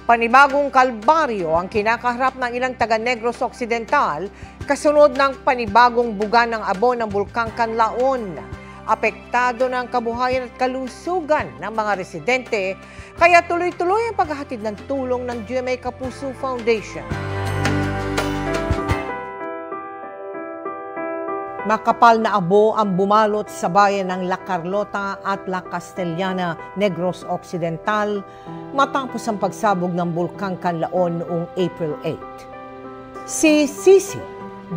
Panibagong kalbaryo ang kinakaharap ng ilang taga-Negros Occidental kasunod ng panibagong buga ng abo ng Bulkang Canlaon. Apektado ng kabuhayan at kalusugan ng mga residente, kaya tuloy-tuloy ang paghahatid ng tulong ng GMA Kapuso Foundation. Makapal na abo ang bumalot sa bayan ng La Carlota at La Castellana, Negros Occidental matapos ang pagsabog ng Bulkang Canlaon noong April 8. Si Sisi,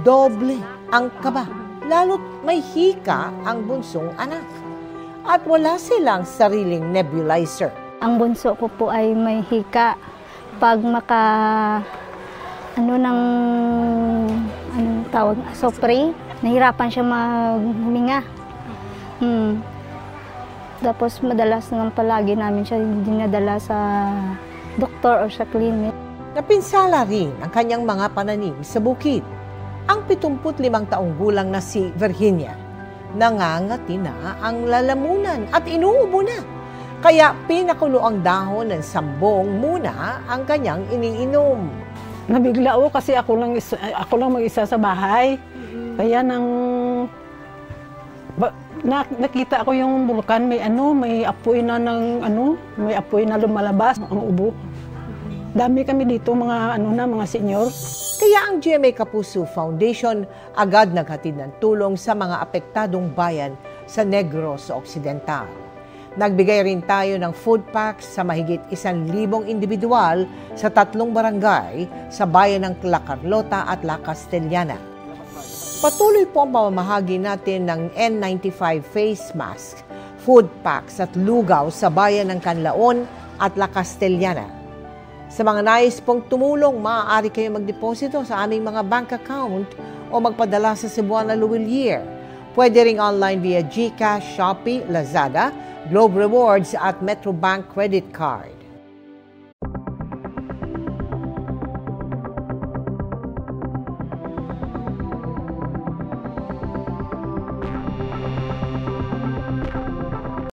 doble ang kaba, lalo't may hika ang bunsong anak. At wala silang sariling nebulizer. Ang bunso ko po ay may hika. Pag anong tawag, sopre, nahirapan siya maghuminga. Tapos madalas naman palagi namin siya dinadala sa doktor o sa klinik. Napinsala rin ang kanyang mga pananim sa bukid. Ang 75 taong gulang na si Virginia, nangangati na ang lalamunan at inuubo na. Kaya pinakulo ang dahon ng sambong muna ang kanyang iniinom. Nabigla kasi ako lang mag-isa sa bahay. Kaya nakita ko yung bulkan, may apoy na may apoy na lumalabas, ang ubo. Dami kami dito mga senior. Kaya ang GMA Kapuso Foundation agad naghatid ng tulong sa mga apektadong bayan sa Negros Occidental. Nagbigay rin tayo ng food packs sa mahigit 1,000 individual sa 3 barangay sa bayan ng La Carlota at La Castellana. Patuloy po ang pamamahagi natin ng N95 face mask, food packs at lugaw sa bayan ng Canlaon at La Castellana. Sa mga nais pong tumulong, maaari kayo magdeposito sa aming mga bank account o magpadala sa Cebuana Luwilier. Pwede ring online via GCash, Shopee, Lazada, Globe Rewards at Metrobank Credit Card.